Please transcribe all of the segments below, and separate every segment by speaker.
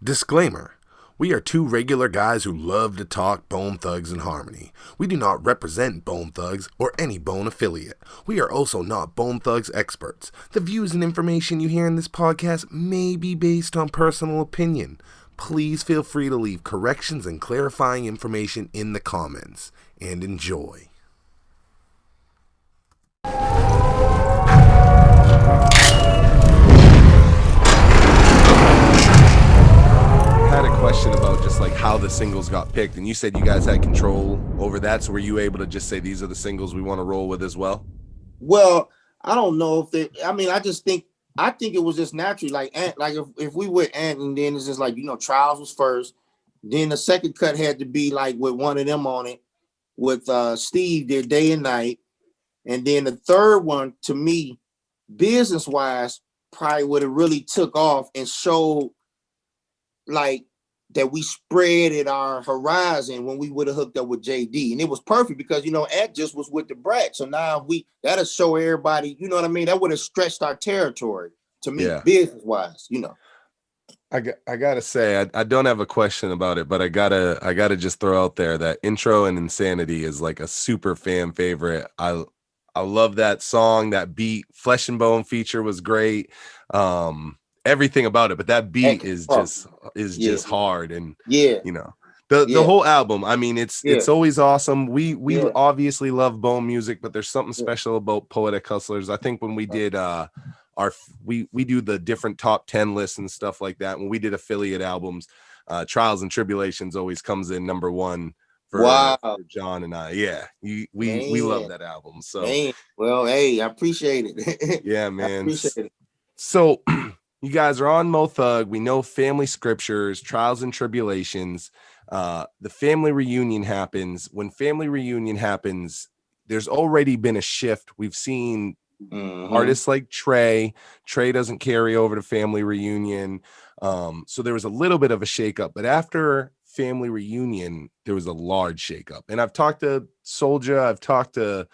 Speaker 1: Disclaimer. We are two regular guys who love to talk Bone Thugs and Harmony. We do not represent Bone Thugs or any Bone affiliate. We are also not Bone Thugs experts. The views and information you hear in this podcast may be based on personal opinion. Please feel free to leave corrections and clarifying information in the comments. And enjoy.
Speaker 2: Had a question about just like how the singles got picked, and you said you guys had control over that, so were you able to just say these are the singles we want to roll with as well?
Speaker 3: Well, I don't know if they, I mean, I think it was just naturally like if we went and then it's just like, Trials was first, then the second cut had to be like with one of them on it, with Steve did Day and Night, and then the third one to me, business wise, probably would have really took off and showed like that we spread at our horizon when we would have hooked up with JD, and it was perfect because Ant just was with the Brat, so now that'll show everybody, you know what I mean, that would have stretched our territory to me, yeah. Business wise,
Speaker 2: I gotta say, I don't have a question about it, but I gotta just throw out there that Intro and Insanity is like a super fan favorite. I love that song, that beat. Flesh and Bone feature was great. Everything about it, but that beat is just hard, and the whole album. I mean, it's always awesome. We obviously love Bone music, but there's something special about Poetic Hustlaz. I think when we did we do the different top 10 lists and stuff like that. When we did affiliate albums, Trials and Tribulations always comes in number one for John and I. Yeah, we love that album. So
Speaker 3: well, hey, I appreciate it.
Speaker 2: Yeah, man.
Speaker 3: I appreciate it.
Speaker 2: So you guys are on Mo Thug. We know Family Scriptures, Trials and Tribulations. The family reunion happens. When family reunion happens, there's already been a shift. We've seen artists like Trey. Trey doesn't carry over to family reunion. So there was a little bit of a shakeup. But after family reunion, there was a large shakeup. And I've talked to Soulja, I've talked to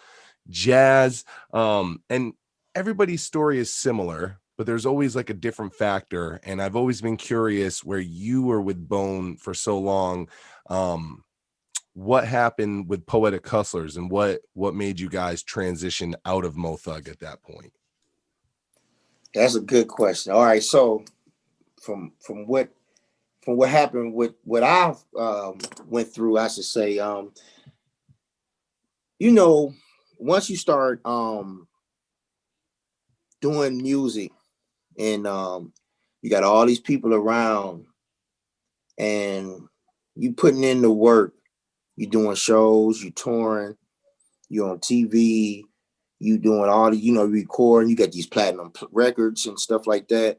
Speaker 2: Jazz, and everybody's story is similar, but there's always like a different factor. And I've always been curious, where you were with Bone for so long, what happened with Poetic Hustlaz, and what made you guys transition out of Mo Thug at that point?
Speaker 3: That's a good question. All right, so from what happened with what I went through, I should say, once you start doing music, and you got all these people around, and you putting in the work, you doing shows, you touring, you on TV, you doing all the, recording, you got these platinum records and stuff like that.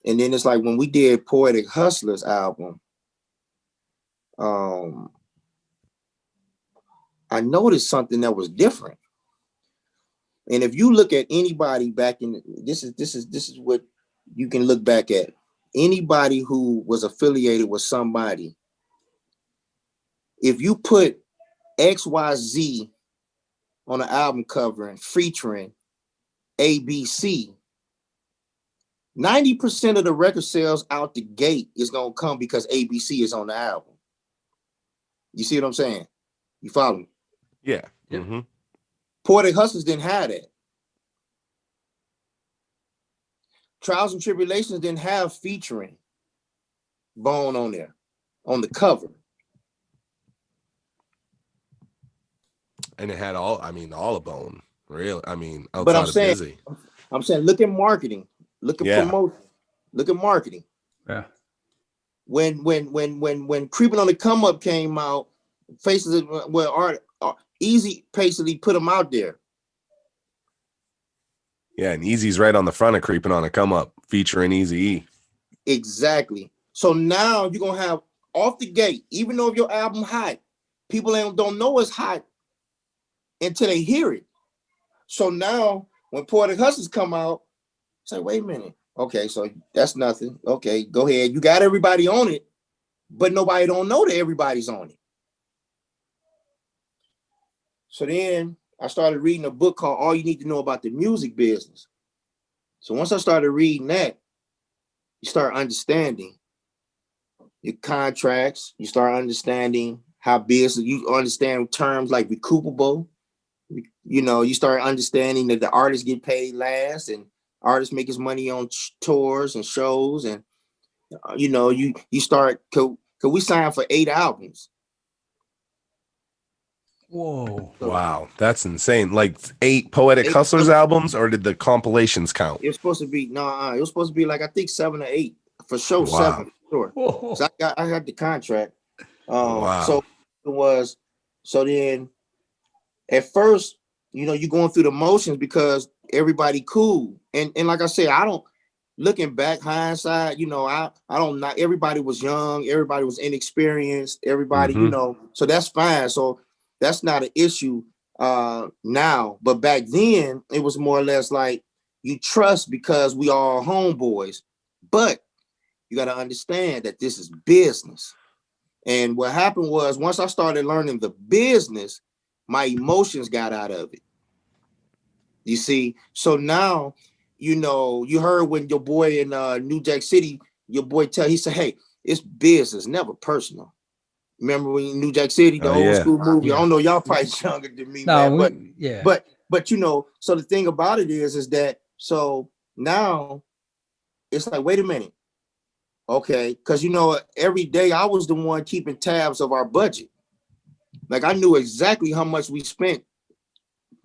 Speaker 3: And then it's like when we did Poetic Hustlaz album, I noticed something that was different. And if you look at anybody back in, this is what you can look back at. Anybody who was affiliated with somebody, if you put XYZ on an album cover and featuring ABC, 90% of the record sales out the gate is gonna come because ABC is on the album. You see what I'm saying? You follow me?
Speaker 2: Yeah. Mm-hmm.
Speaker 3: Poetic Hustlaz didn't have that. Trials and Tribulations didn't have featuring Bone on there, on the cover.
Speaker 2: And it had all of Bone, really. I mean, outside
Speaker 3: but
Speaker 2: of Busy.
Speaker 3: I'm saying, look at marketing, look at promotion, look at marketing.
Speaker 4: Yeah.
Speaker 3: When Creeping on the Come Up came out, Faces Easy basically put them out there.
Speaker 2: Yeah, and Eazy's right on the front of Creeping on a Come Up, featuring Eazy-E.
Speaker 3: Exactly. So now you're gonna have off the gate, even though if your album hot, people don't know it's hot until they hear it. So now when Poetic Hustlaz come out, say, wait a minute. Okay, so that's nothing. Okay, go ahead. You got everybody on it, but nobody don't know that everybody's on it. So then I started reading a book called All You Need to Know About the Music Business. So once I started reading that, you start understanding your contracts. You start understanding how business. You understand terms like recoupable. You know, you start understanding that the artists get paid last, and artists make his money on tours and shows, and you know, you start. Cause we signed for 8 albums.
Speaker 4: Whoa.
Speaker 2: Wow, that's insane. Like 8 Poetic
Speaker 3: 8
Speaker 2: Hustlaz albums, or did the compilations count?
Speaker 3: It was supposed to be it was supposed to be like I think 7 or 8 for sure.
Speaker 2: Wow.
Speaker 3: 7 for sure.
Speaker 4: Whoa.
Speaker 3: So I got the contract.
Speaker 2: Wow.
Speaker 3: So it was. So then, at first, you know, you're going through the motions because everybody cool, and like I said, I don't. Looking back, hindsight, you know, I don't not. Everybody was young. Everybody was inexperienced. Everybody, you know, so that's fine. So that's not an issue now. But back then, it was more or less like you trust because we all homeboys. But you got to understand that this is business. And what happened was once I started learning the business, my emotions got out of it. You see, so now, you know, you heard when your boy in New Jack City, your boy he said, hey, it's business, never personal. Remember when New Jack City, the old school movie?
Speaker 4: Yeah.
Speaker 3: I don't know, y'all probably younger than me,
Speaker 4: No,
Speaker 3: man.
Speaker 4: yeah.
Speaker 3: But you know, so the thing about it is that so now it's like, wait a minute. Okay, because you know, every day I was the one keeping tabs of our budget. Like I knew exactly how much we spent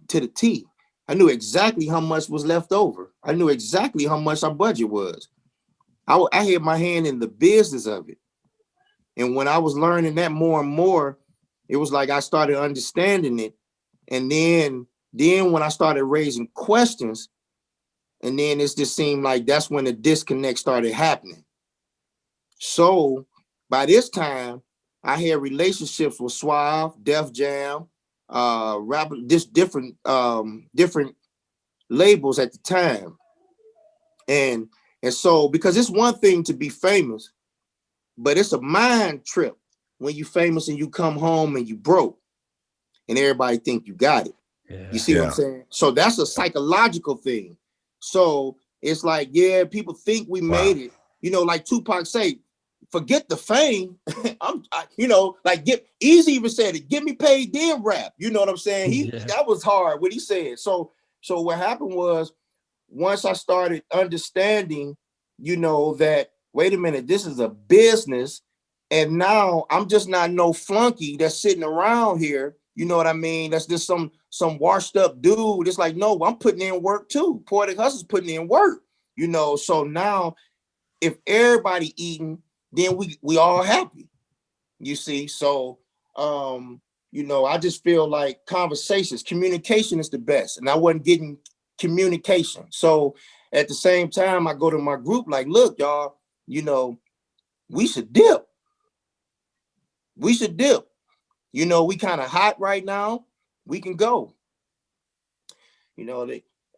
Speaker 3: to the T. I knew exactly how much was left over. I knew exactly how much our budget was. I had my hand in the business of it. And when I was learning that more and more, it was like I started understanding it. And then when I started raising questions, and then it just seemed like that's when the disconnect started happening. So by this time, I had relationships with Suave, Def Jam, rapper, just different labels at the time. And so because it's one thing to be famous, but it's a mind trip when you famous and you come home and you broke and everybody think you got it.
Speaker 4: Yeah.
Speaker 3: You see what I'm saying? So that's a psychological thing. So it's like, yeah, people think we made it. You know, like Tupac say, forget the fame. You know, like Easy even said it, get me paid then rap. You know what I'm saying? That was hard what he said. So what happened was once I started understanding, you know, that wait a minute, this is a business. And now I'm just not no flunky that's sitting around here. You know what I mean? That's just some washed up dude. It's like, no, I'm putting in work too. Poetic Hustlaz putting in work, you know. So now if everybody eating, then we all happy. You see, so you know, I just feel like communication is the best. And I wasn't getting communication. So at the same time, I go to my group like, look, y'all, you know, we should dip. We should dip. You know, we kind of hot right now. We can go. You know,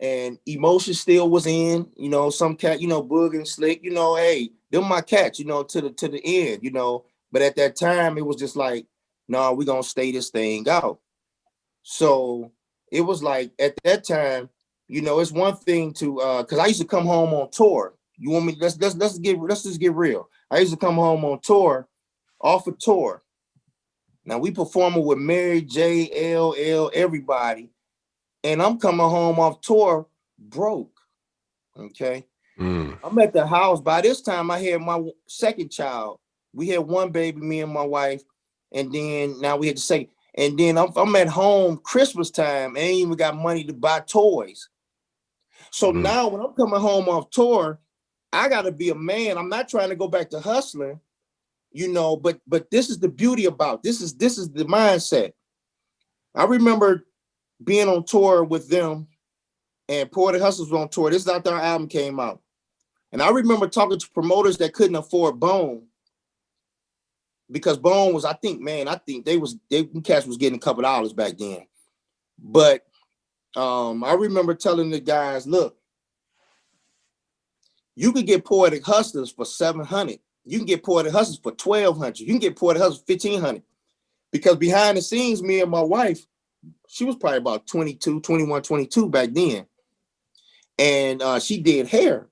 Speaker 3: and Emotion still was in, you know, some cat, you know, Boog and Slick, you know, hey, them my cats, you know, to the end, you know. But at that time, it was just like, no, we're gonna stay this thing out. So it was like at that time, you know, it's one thing to because I used to come home on tour. You want me? Let's just get real. I used to come home on tour, off a tour. Now we performing with Mary J, LL, everybody, and I'm coming home off tour broke. Okay. I'm at the house. By this time, I had my second child. We had one baby, me and my wife, and then now we had to say, and then I'm at home Christmas time. I ain't even got money to buy toys. So now when I'm coming home off tour, I got to be a man. I'm not trying to go back to hustling, you know. But this is the beauty about this is the mindset. I remember being on tour with them, and Poetic Hustlaz was on tour. This is after our album came out. And I remember talking to promoters that couldn't afford Bone because Bone was, I think they cats was getting a couple dollars back then. But I remember telling the guys, look, you can get Poetic Hustlaz for $700. You can get Poetic Hustlaz for $1,200. You can get Poetic Hustlaz for $1,500. Because behind the scenes, me and my wife, she was probably about 22, 21, 22 back then. And she did hair.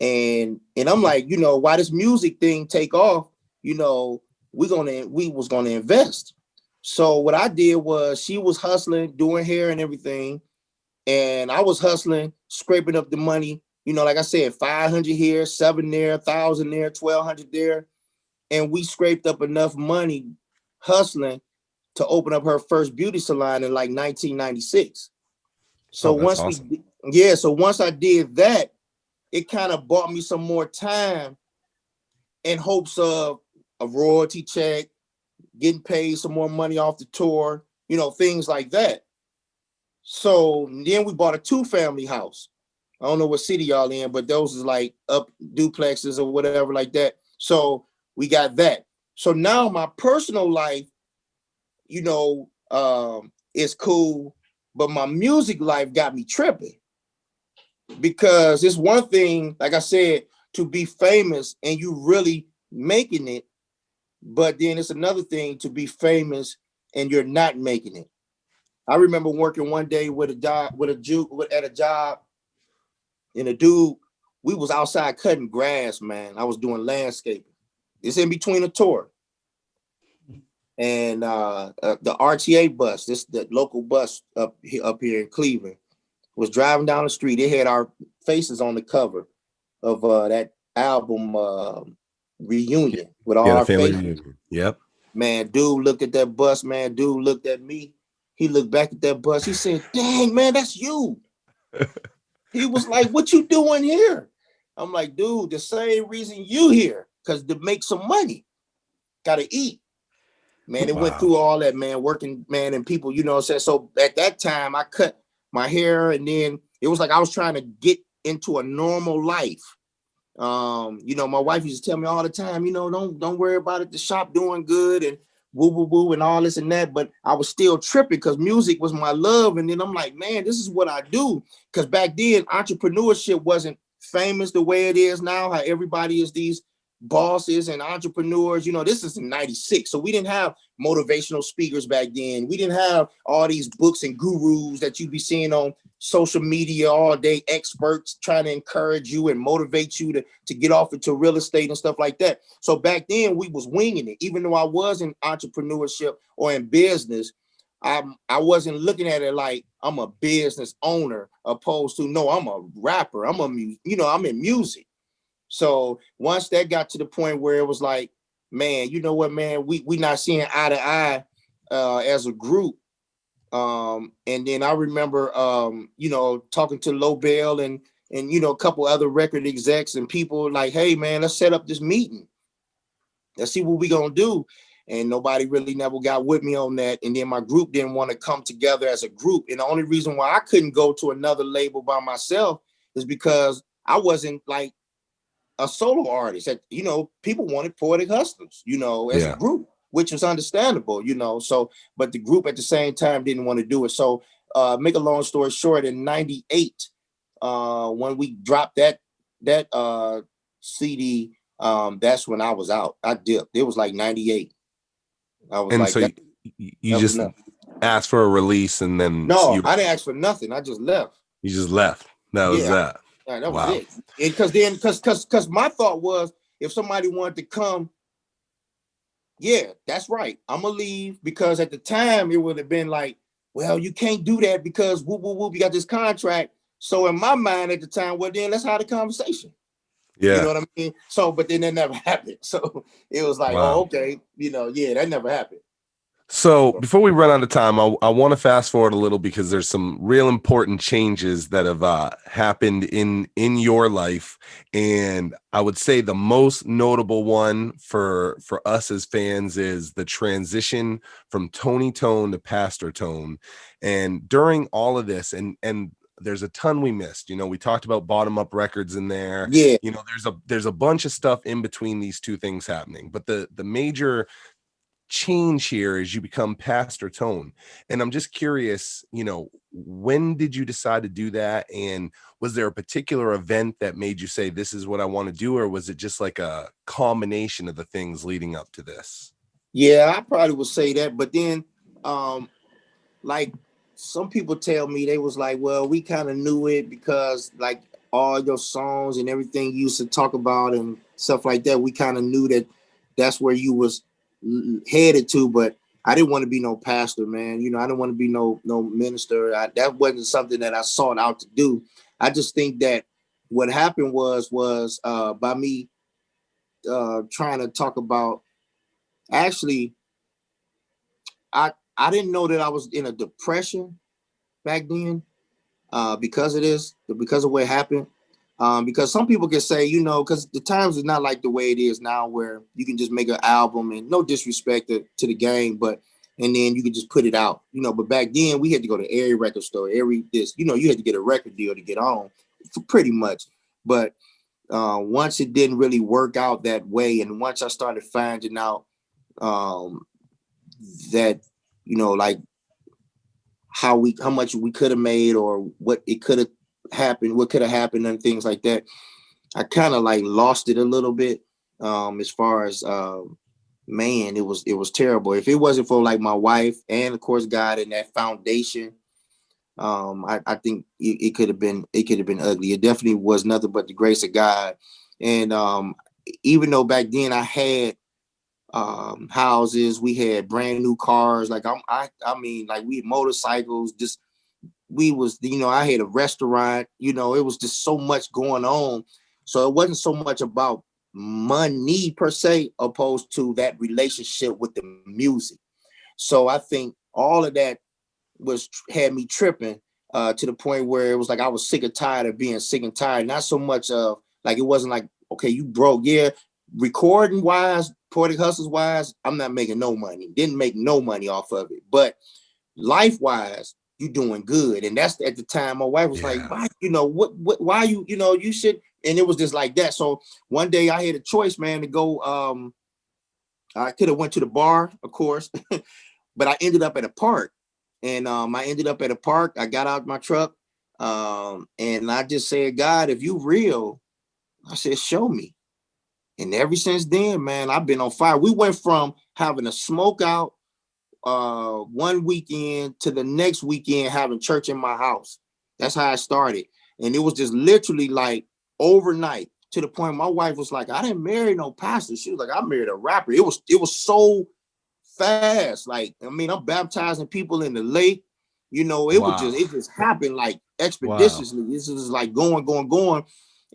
Speaker 3: And I'm like, you know, why this music thing take off? you know, we was gonna invest. So what I did was she was hustling, doing hair and everything, and I was hustling, scraping up the money. You know, like I said, 500 here, 7 there, 1,000 there, 1,200 there, and we scraped up enough money hustling to open up her first beauty salon in like 1996. So
Speaker 2: Oh, that's
Speaker 3: once
Speaker 2: awesome.
Speaker 3: so once I did that, it kind of bought me some more time in hopes of a royalty check, getting paid some more money off the tour, you know, things like that. So then we bought a 2-family house. I don't know what city y'all in, but those is like up duplexes or whatever like that. So we got that. So now my personal life, you know, is cool, but my music life got me tripping, because it's one thing, like I said, to be famous and you really making it, but then it's another thing to be famous and you're not making it. I remember working one day with a job, at a job, and a dude, we was outside cutting grass, man. I was doing landscaping. It's in between a tour. And the RTA bus, the local bus up here in Cleveland, was driving down the street. It had our faces on the cover of that album Reunion with all
Speaker 2: Yeah, the
Speaker 3: our
Speaker 2: family
Speaker 3: faces.
Speaker 2: reunion. Yep.
Speaker 3: Man, dude looked at that bus, man. Dude looked at me. He looked back at that bus. He said, "Dang, man, that's you." He was like, "What you doing here?" I'm like, "Dude, the same reason you here, because to make some money. Gotta eat." Man, it went
Speaker 2: Wow.
Speaker 3: through all that, man, working, man, and people, you know what I'm saying? So at that time, I cut my hair, and then it was like I was trying to get into a normal life. You know, my wife used to tell me all the time, you know, don't worry about it. The shop doing good and woo woo woo and all this and that. But I was still tripping because music was my love. And then I'm like, man, this is what I do. Because back then, entrepreneurship wasn't famous the way it is now. How everybody is these bosses and entrepreneurs. You know, this is in '96, so we didn't have motivational speakers back then. We didn't have all these books and gurus that you'd be seeing on social media all day, experts trying to encourage you and motivate you to get off into real estate and stuff like that. So back then we was winging it. Even though I was in entrepreneurship or in business, I wasn't looking at it like I'm a business owner, opposed to, no, I'm a rapper. I'm in music. So once that got to the point where it was like, man, you know what, man, we not seeing eye to eye as a group. And then I remember, you know, talking to Lobel and you know, a couple other record execs and people like, hey man, let's set up this meeting. Let's see what we gonna do. And nobody really never got with me on that. And then my group didn't want to come together as a group. And the only reason why I couldn't go to another label by myself is because I wasn't like a solo artist. That, you know, people wanted Poetic Hustlaz, you know, as a
Speaker 2: Yeah.
Speaker 3: group, which was understandable, you know. So, but the group at the same time didn't want to do it. So, make a long story short, in '98, when we dropped that CD, that's when I was out. I dipped. It was like '98. I was
Speaker 2: And
Speaker 3: like,
Speaker 2: so you
Speaker 3: that's
Speaker 2: just
Speaker 3: enough.
Speaker 2: asked for a release, and then
Speaker 3: No, I didn't ask for nothing. I just left.
Speaker 2: you just left. That was
Speaker 3: Yeah,
Speaker 2: that.
Speaker 3: that was
Speaker 2: Wow.
Speaker 3: it. Because my thought was, if somebody wanted to come, yeah, that's right, I'm gonna leave, because at the time it would have been like, well, you can't do that because whoop whoop whoop, you got this contract. So in my mind at the time, well, then let's have the conversation. You know
Speaker 2: Yeah.
Speaker 3: what I mean? So, but then that never happened. So it was like, oh,
Speaker 2: Wow.
Speaker 3: okay, you know, yeah, that never happened.
Speaker 2: So before we run out of time, I want to fast forward a little because there's some real important changes that have happened in your life, and I would say the most notable one for us as fans is the transition from Tony Tone to Pastor Tone. And during all of this, and there's a ton we missed. You know, we talked about Bottom Up Records in there.
Speaker 3: Yeah,
Speaker 2: You know, there's a bunch of stuff in between these two things happening, but the major change here as you become Pastor Tone. And I'm just curious, you know, when did you decide to do that? And was there a particular event that made you say, this is what I want to do? Or was it just like a combination of the things leading up to this?
Speaker 3: yeah, I probably would say that. But then, like, some people tell me, they was like, well, we kind of knew it because like all your songs and everything you used to talk about and stuff like that, we kind of knew that that's where you was headed to. But I didn't want to be no pastor, man. You know, I didn't want to be no minister. That wasn't something that I sought out to do. I just think that what happened was by me trying to talk about, actually, I didn't know that I was in a depression back then because of this, because of what happened. Because some people can say, you know, because the times is not like the way it is now, where you can just make an album, and no disrespect to the game, but and then you can just put it out, you know. But back then we had to go to every record store, every this, you know, you had to get a record deal to get on, pretty much. But once it didn't really work out that way, and once I started finding out that, you know, like how much we could have made, or what it could have happened, what could have happened, and things like that, I kind of like lost it a little bit. As far as man, it was terrible. If it wasn't for like my wife and of course God and that foundation, I think it could have been ugly. It definitely was nothing but the grace of God. And even though back then I had houses, we had brand new cars, like I mean, like we had motorcycles, just we was, you know, I had a restaurant, you know, it was just so much going on. So it wasn't so much about money per se, opposed to that relationship with the music. So I think all of that had me tripping to the point where it was like I was sick and tired of being sick and tired. Not so much of like, it wasn't like, okay, you broke. Yeah, recording wise, Poetic Hustlaz wise, I'm not making no money. Didn't make no money off of it. But life wise, you doing good. And that's at the time my wife was like, why, you know, why you know, you should. And it was just like that. So one day I had a choice, man, to go. I could have went to the bar, of course, but I ended up at a park. And I ended up at a park. I got out my truck, and I just said, God, if you real, I said, show me. And ever since then, man, I've been on fire. We went from having a smoke out one weekend to the next weekend having church in my house. That's how I started. And it was just literally like overnight, to the point my wife was like, I didn't marry no pastor. She was like, I married a rapper. It was so fast. Like, I mean, I'm baptizing people in the lake. You know, it just happened like expeditiously. Wow. This is like going.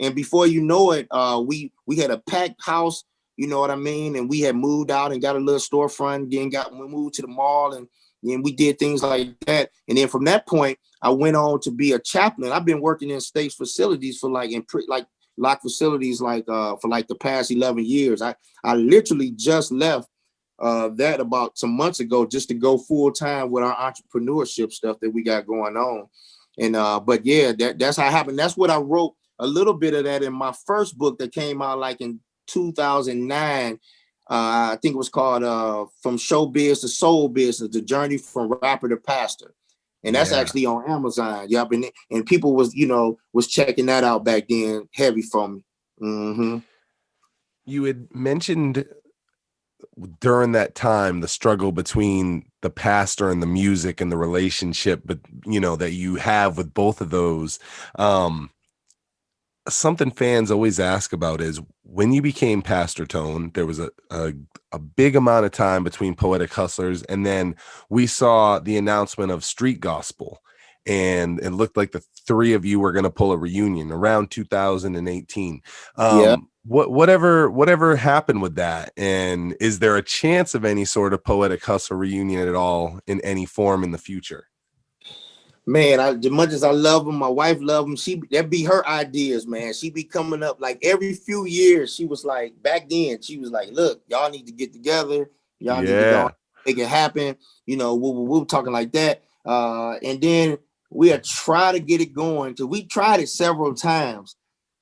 Speaker 3: And before you know it, we had a packed house, you know what I mean? And we had moved out and got a little storefront, we moved to the mall, and then we did things like that. And then from that point, I went on to be a chaplain. I've been working in state facilities for like lock facilities like for like the past 11 years. I literally just left that about some months ago, just to go full time with our entrepreneurship stuff that we got going on. And but yeah, that's how it happened. That's what I wrote a little bit of that in my first book that came out like in 2009. I think it was called From Showbiz to Soul Business: The Journey from Rapper to Pastor. And that's actually on Amazon. Yep. And people was checking that out back then heavy for me. Mm-hmm.
Speaker 2: You had mentioned during that time the struggle between the pastor and the music and the relationship, but that you have with both of those. Something fans always ask about is, when you became Pastor Tone, there was a big amount of time between Poetic Hustlaz, and then we saw the announcement of Street Gospel, and it looked like the three of you were going to pull a reunion around 2018.
Speaker 3: Yeah.
Speaker 2: Whatever happened with that, and is there a chance of any sort of Poetic Hustle reunion at all in any form in the future?
Speaker 3: Man, as much as I love him, my wife love him. That be her ideas, man. She be coming up like every few years. She was like, back then, she was like, look, y'all need to get together. Y'all need to go make it happen. We were talking like that. And then we'll try to get it going, because we tried it several times,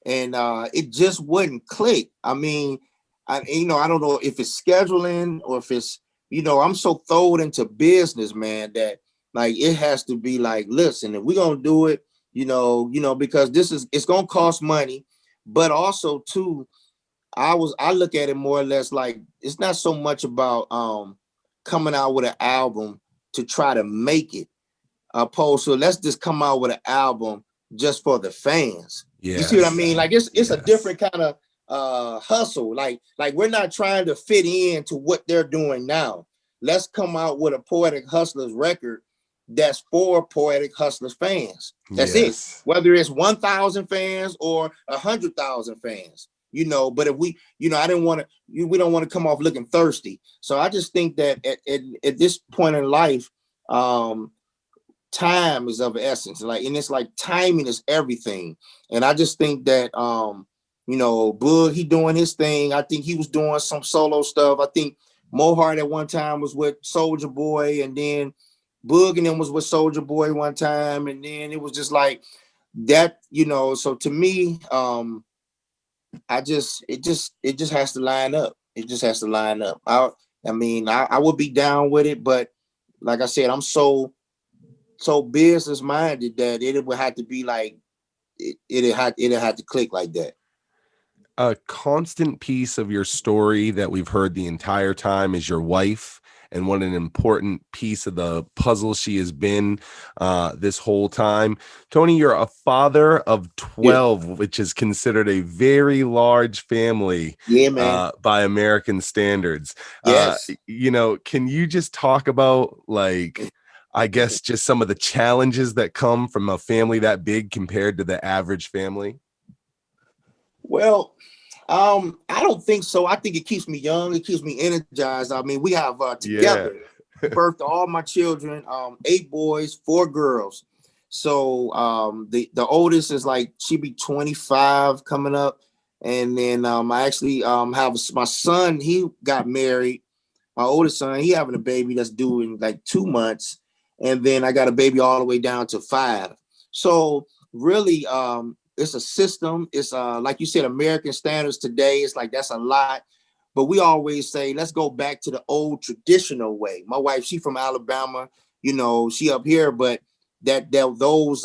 Speaker 3: and it just wouldn't click. I mean, I don't know if it's scheduling or if it's, I'm so thrown into business, man, that like it has to be like, listen, if we're gonna do it, because it's gonna cost money, but also too, I look at it more or less like it's not so much about coming out with an album to try to make it, opposed to let's just come out with an album just for the fans. You see what I mean? Like it's a different kind of hustle. Like we're not trying to fit into what they're doing now. Let's come out with a Poetic Hustlaz record that's for Poetic Hustlaz fans. That's it.
Speaker 2: Yes.
Speaker 3: Whether it's 1,000 fans or 100,000 fans, you know. But if we, you know, I didn't want to. We don't want to come off looking thirsty. So I just think that at this point in life, time is of essence. Like, and it's like timing is everything. And I just think that you know, Boog, he doing his thing. I think he was doing some solo stuff. I think Mohart at one time was with Soulja Boy, and then Boog and them was with Soulja Boy one time, and then it was just like that, you know. So to me, it just has to line up. It just has to line up. I mean, I would be down with it, but like I said, I'm so business minded that it would have to be like it had to click like that.
Speaker 2: A constant piece of your story that we've heard the entire time is your wife, and what an important piece of the puzzle she has been this whole time. Tony, you're a father of 12, yeah, which is considered a very large family,
Speaker 3: yeah, man,
Speaker 2: by American standards.
Speaker 3: Yes.
Speaker 2: You know, can you just talk about, like, I guess just some of the challenges that come from a family that big compared to the average family?
Speaker 3: Well, I don't think so. I think it keeps me young. It keeps me energized. I mean, we have together birthed all my children, 8 boys, 4 girls. So the oldest is like, she be 25 coming up. And then I actually have my son. He got married. My oldest son, he having a baby that's due in like 2 months. And then I got a baby all the way down to 5. So really, it's a system. It's like you said, American standards today. It's like, that's a lot. But we always say, let's go back to the old traditional way. My wife, she from Alabama, you know, she up here, but those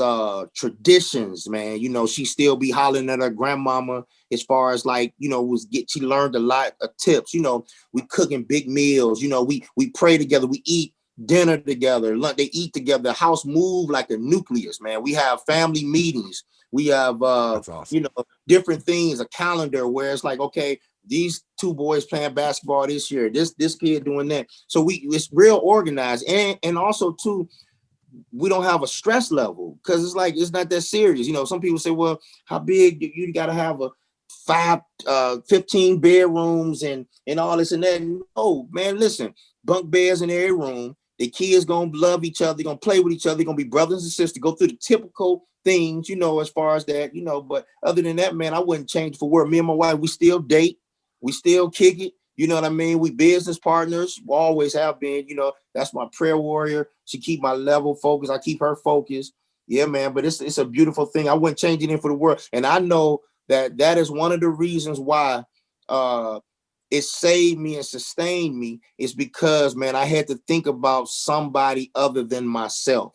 Speaker 3: traditions, man, you know, she still be hollering at her grandmama as far as like, you know, she learned a lot of tips. You know, we cooking big meals, you know, we pray together, we eat dinner together, they eat together, the house move like a nucleus, man. We have family meetings. We have
Speaker 2: That's awesome.
Speaker 3: you know, different things, a calendar where it's like, okay, these 2 boys playing basketball this year, this kid doing that. So it's real organized. And also too, we don't have a stress level, because it's like, it's not that serious. You know, some people say, well, how big you got to have a 15 bedrooms and all this and that. No, man, listen, bunk beds in every room. The kids gonna love each other, gonna play with each other, gonna be brothers and sisters, go through the typical things, you know, as far as that, you know. But other than that, man, I wouldn't change for word. Me and my wife, we still date, we still kick it. You know what I mean? We business partners, we always have been. You know, that's my prayer warrior. She keep my level focused. I keep her focused. Yeah, man. But it's a beautiful thing. I wouldn't change it in for the world. And I know that is one of the reasons why it saved me and sustained me, is because, man, I had to think about somebody other than myself.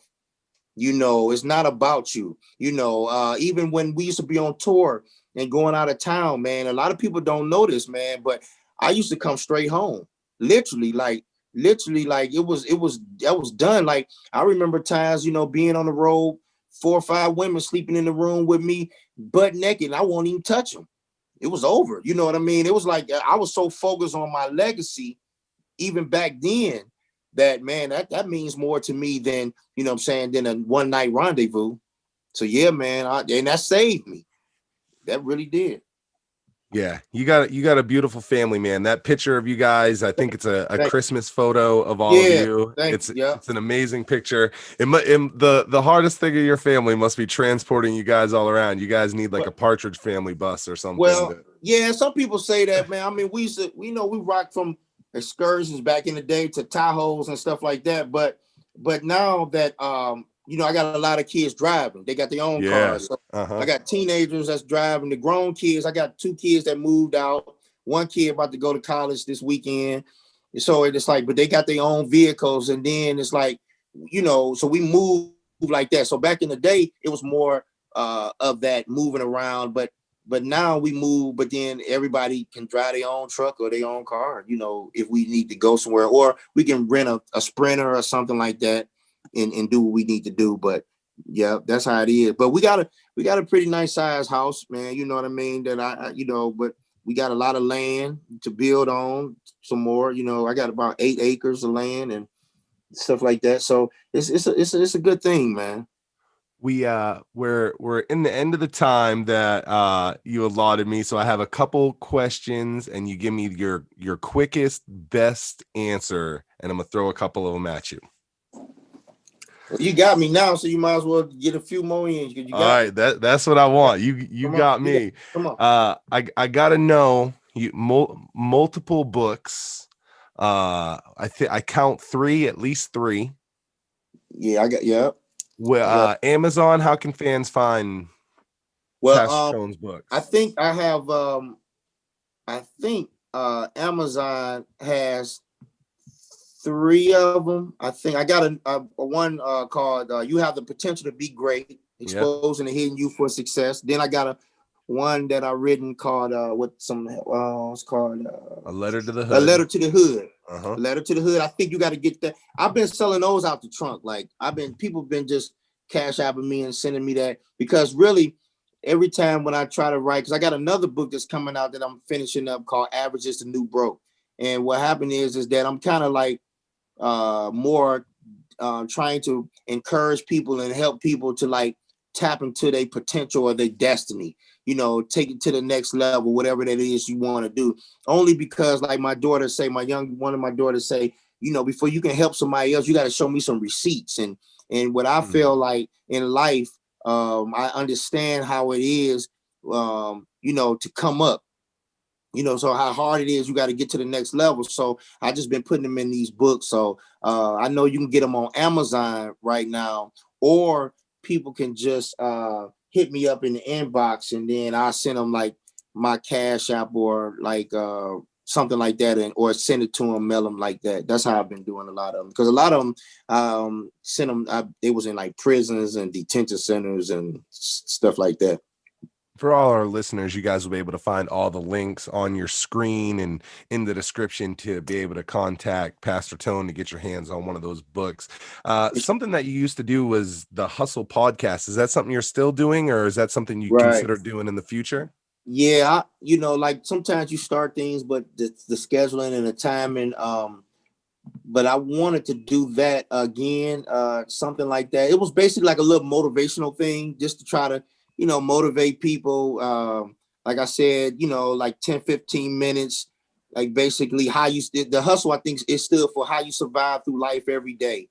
Speaker 3: You know, it's not about you. You know, even when we used to be on tour and going out of town, man, a lot of people don't know this, man, but I used to come straight home. Literally, like it was done. Like, I remember times, you know, being on the road, 4 or 5 women sleeping in the room with me, butt naked, and I won't even touch them. It was over. You know what I mean? It was like, I was so focused on my legacy, even back then, that, man, that means more to me than, you know what I'm saying, than a one night rendezvous. So yeah, man, and that saved me. That really did.
Speaker 2: Yeah, you got a beautiful family, man. That picture of you guys, I think it's a Christmas photo of all of you. It's an amazing picture. The hardest thing of your family must be transporting you guys all around. You guys need like a Partridge Family bus or something.
Speaker 3: Well, yeah, some people say that, man. I mean, we rocked from excursions back in the day to Tahoes and stuff like that. But now that you know, I got a lot of kids driving. They got their own cars. So I got teenagers that's driving. The grown kids, I got 2 kids that moved out. 1 kid about to go to college this weekend. So it's like, but they got their own vehicles. And then it's like, you know, so we move like that. So back in the day, it was more of that moving around. But now we move, but then everybody can drive their own truck or their own car, you know, if we need to go somewhere, or we can rent a Sprinter or something like that and do what we need to do. But yeah, that's how it is. But we got a pretty nice size house, man. You know what I mean? That I you know, but We got a lot of land to build on some more. You know, I got about 8 acres of land and stuff like that. So it's a good thing, man.
Speaker 2: We're in the end of the time that you allotted me, so I have a couple questions, and you give me your quickest, best answer, and I'm gonna throw a couple of them at you.
Speaker 3: Well, you got me now, so you might as well get a few more in. You
Speaker 2: All right, that's what I want. You got me.
Speaker 3: Come on.
Speaker 2: I gotta know you multiple books. I count 3, at least 3.
Speaker 3: Yeah, I got
Speaker 2: Well, Amazon, how can fans find Pastor Tone's books?
Speaker 3: I think I have Amazon has 3 of them. I think I got a one called "You Have the Potential to Be Great: Exposing and Hitting You for Success." Then I got one that I written called it's called
Speaker 2: A Letter to the Hood.
Speaker 3: A Letter to the Hood.
Speaker 2: Uh-huh.
Speaker 3: Letter to the Hood. I think you got to get that. I've been selling those out the trunk. Like people been just cash apping me and sending me that, because really every time when I try to write, because I got another book that's coming out that I'm finishing up called Average is the New Broke. And what happened is that I'm kind of like more trying to encourage people and help people to like tap into their potential or their destiny, you know, take it to the next level, whatever that is you want to do. Only because, like my daughter say, one of my daughters say, you know, before you can help somebody else, you got to show me some receipts. And what I feel like in life, I understand how it is, you know, to come up. You know, so how hard it is, you got to get to the next level. So I just been putting them in these books. So I know you can get them on Amazon right now, or people can just hit me up in the inbox, and then I'll send them like my Cash App or like something like that, and or send it to them, mail them like that. That's how I've been doing a lot of them, because a lot of them sent them. It was in like prisons and detention centers and stuff like that.
Speaker 2: For all our listeners, you guys will be able to find all the links on your screen and in the description to be able to contact Pastor Tone to get your hands on one of those books. Something that you used to do was the Hustle podcast. Is that something you're still doing, or is that something you consider doing in the future?
Speaker 3: Yeah, you know, like sometimes you start things, but the scheduling and the timing. But I wanted to do that again, something like that. It was basically like a little motivational thing, just to try to, you know, motivate people. Like I said, you know, like 10, 15 minutes, like basically how you the hustle, I think it stood for how you survive through life every day.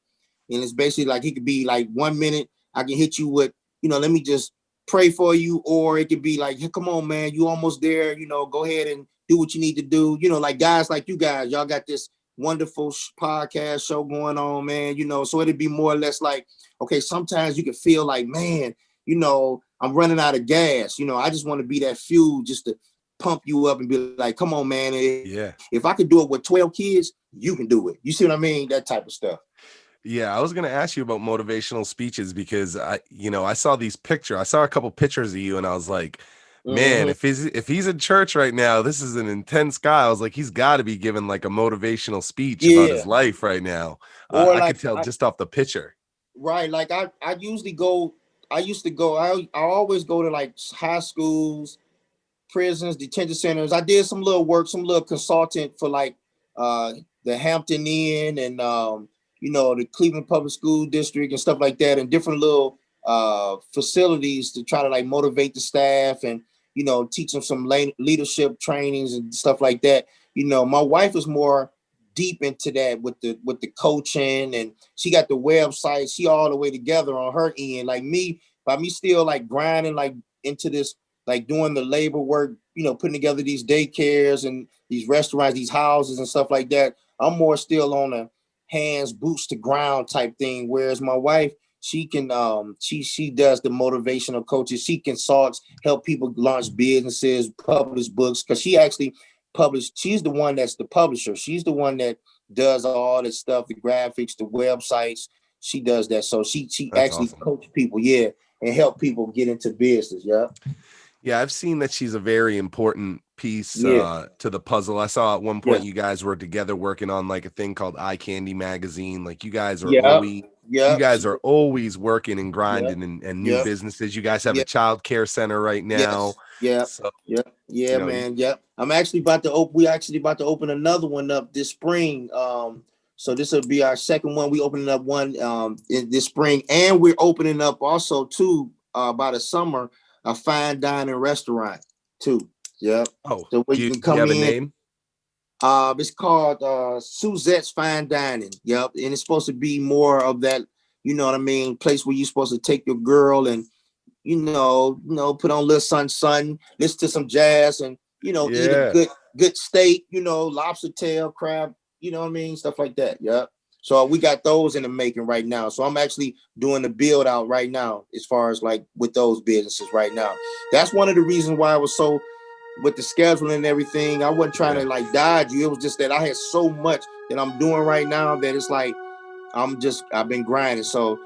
Speaker 3: And it's basically like, it could be like 1 minute, I can hit you with, you know, let me just pray for you. Or it could be like, hey, come on, man, you almost there, you know, go ahead and do what you need to do. You know, like guys like you guys, y'all got this wonderful podcast show going on, man, you know, so it'd be more or less like, okay, sometimes you can feel like, man, you know, I'm running out of gas. You know, I just want to be that fuel just to pump you up and be like, come on, man. If I could do it with 12 kids, you can do it. You see what I mean? That type of stuff.
Speaker 2: Yeah, I was going to ask you about motivational speeches, because I saw I saw a couple pictures of you, and I was like, man, if he's in church right now, this is an intense guy. I was like, he's got to be giving like a motivational speech about his life right now. Or I could tell just off the picture.
Speaker 3: Right. Like I usually go, I always go to like high schools, prisons, detention centers. I did some little work, some little consultant for like the Hampton Inn and you know, the Cleveland Public School District and stuff like that, and different little facilities to try to like motivate the staff and, you know, teach them some leadership trainings and stuff like that. You know, my wife is more deep into that with the coaching, and she got the website. She all the way together on her end. Like me, by me still like grinding like into this, like doing the labor work, you know, putting together these daycares and these restaurants, these houses and stuff like that. I'm more still on a hands, boots to ground type thing. Whereas my wife, she can she does the motivational coaches. She consults, help people launch businesses, publish books, because she actually published. She's the one that's the publisher. She's the one that does all this stuff, the graphics, the websites. She does that. So she
Speaker 2: That's
Speaker 3: actually
Speaker 2: awesome.
Speaker 3: coach people, and help people get into business.
Speaker 2: Yeah, I've seen that she's a very important piece to the puzzle. I saw at one point you guys were together working on like a thing called Eye Candy magazine. Like you guys are
Speaker 3: Yeah.
Speaker 2: You guys are always working and grinding
Speaker 3: Yep.
Speaker 2: and new
Speaker 3: Yep.
Speaker 2: businesses. You guys have a
Speaker 3: Yep.
Speaker 2: child care center right now.
Speaker 3: Yes.
Speaker 2: So,
Speaker 3: Yep. Yeah,
Speaker 2: you know,
Speaker 3: man. Yep. I'm actually about to open. We actually about to open another one up this spring. So this will be our second one. We opening up one in this spring, and we're opening up also too by the summer a fine dining restaurant too. Yep.
Speaker 2: oh,
Speaker 3: So where
Speaker 2: do
Speaker 3: you
Speaker 2: you,
Speaker 3: can
Speaker 2: do you
Speaker 3: come
Speaker 2: have a
Speaker 3: in.
Speaker 2: name?
Speaker 3: It's called Suzette's Fine Dining. Yep. And it's supposed to be more of that, you know what I mean, place where you're supposed to take your girl and put on a little sun, listen to some jazz and eat a
Speaker 2: Yeah.
Speaker 3: good steak, lobster tail, crab, you know what I mean, stuff like that. Yep. So we got those in the making right now. So I'm actually doing the build out right now as far as like with those businesses right now. That's one of the reasons why I was so with the scheduling and everything. I wasn't trying to like dodge you. It was just that I had so much that I'm doing right now that it's like I've been grinding. So